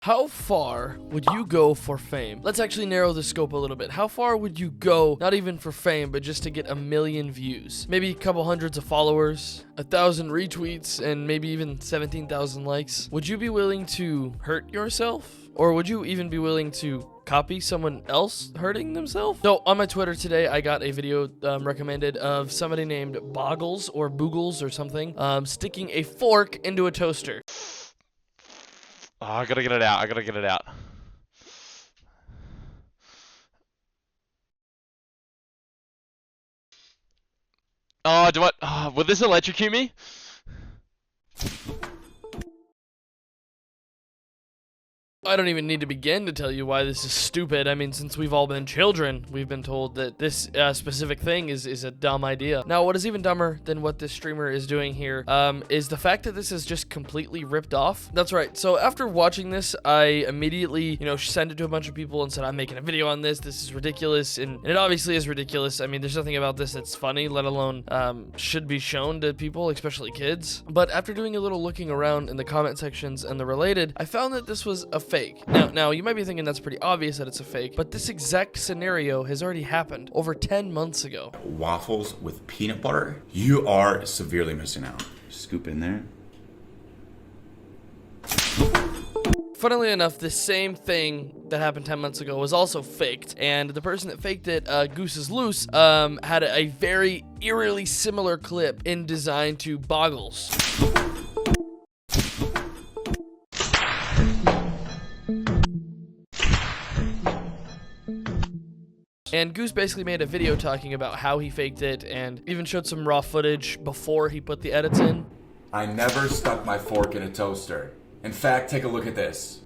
How far would you go for fame? Let's actually narrow the scope a little bit. How far would you go, not even for fame, but just to get 1 million views? Maybe a couple hundreds of followers, 1,000 retweets, and maybe even 17,000 likes. Would you be willing to hurt yourself? Or would you even be willing to copy someone else hurting themselves? So on my Twitter today, I got a video recommended of somebody named Boggles or Boogles or something sticking a fork into a toaster. Oh, I gotta get it out. I gotta get it out. Oh, do what? Oh, will this electrocute me? I don't even need to begin to tell you why this is stupid. I mean, since we've all been children, we've been told that this specific thing is a dumb idea. Now, what is even dumber than what this streamer is doing here is the fact that this is just completely ripped off. That's right. So after watching this, I immediately, sent it to a bunch of people and said, I'm making a video on this. This is ridiculous. And it obviously is ridiculous. I mean, there's nothing about this that's funny, let alone should be shown to people, especially kids. But after doing a little looking around in the comment sections and the related, I found that this was a fake. Now, you might be thinking that's pretty obvious that it's a fake, but this exact scenario has already happened over 10 months ago. Waffles with peanut butter? You are severely missing out. Scoop in there. Funnily enough, this same thing that happened 10 months ago was also faked, and the person that faked it, Goose is Loose, had a very eerily similar clip in design to Boggles. And Goose basically made a video talking about how he faked it and even showed some raw footage before he put the edits in. I never stuck my fork in a toaster. In fact, take a look at this.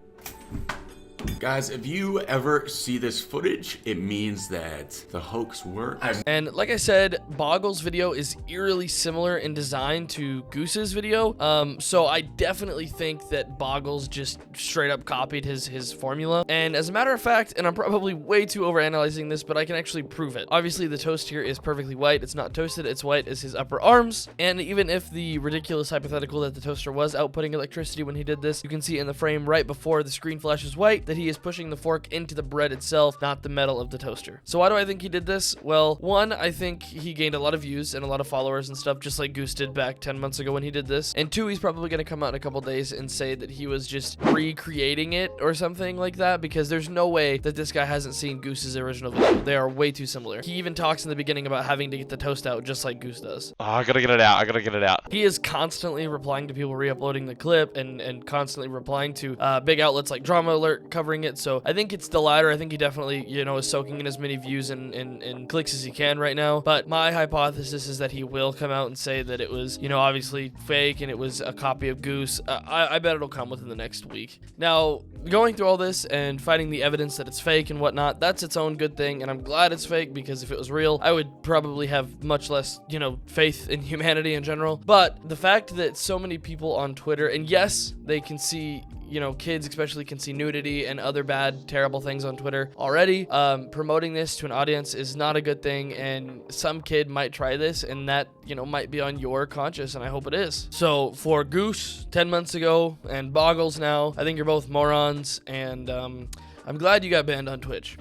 Guys, if you ever see this footage, it means that the hoax worked. And like I said, Boggles' video is eerily similar in design to Goose's video. So I definitely think that Boggles just straight up copied his formula. And as a matter of fact, and I'm probably way too overanalyzing this, but I can actually prove it. Obviously, the toast here is perfectly white. It's not toasted. It's white as his upper arms. And even if the ridiculous hypothetical that the toaster was outputting electricity when he did this, you can see in the frame right before the screen flashes white that he is pushing the fork into the bread itself, not the metal of the toaster. So why do I think he did this? Well, one, I think he gained a lot of views and a lot of followers and stuff, just like Goose did back 10 months ago when he did this. And two, he's probably going to come out in a couple days and say that he was just recreating it or something like that, because there's no way that this guy hasn't seen Goose's original video. They are way too similar. He even talks in the beginning about having to get the toast out just like Goose does. Oh, I gotta get it out. I gotta get it out. He is constantly replying to people re-uploading the clip and constantly replying to big outlets like Drama Alert covering it. So I think it's the latter. I think he definitely, is soaking in as many views and clicks as he can right now. But my hypothesis is that he will come out and say that it was, obviously fake and it was a copy of Goose. I bet it'll come within the next week. Now, going through all this and finding the evidence that it's fake and whatnot, that's its own good thing. And I'm glad it's fake, because if it was real, I would probably have much less, faith in humanity in general. But the fact that so many people on Twitter, and yes, they can see, kids especially can see nudity and other bad, terrible things on Twitter already. Promoting this to an audience is not a good thing, and some kid might try this, and that, might be on your conscience, and I hope it is. So for Goose 10 months ago and Boggles now, I think you're both morons, and I'm glad you got banned on Twitch.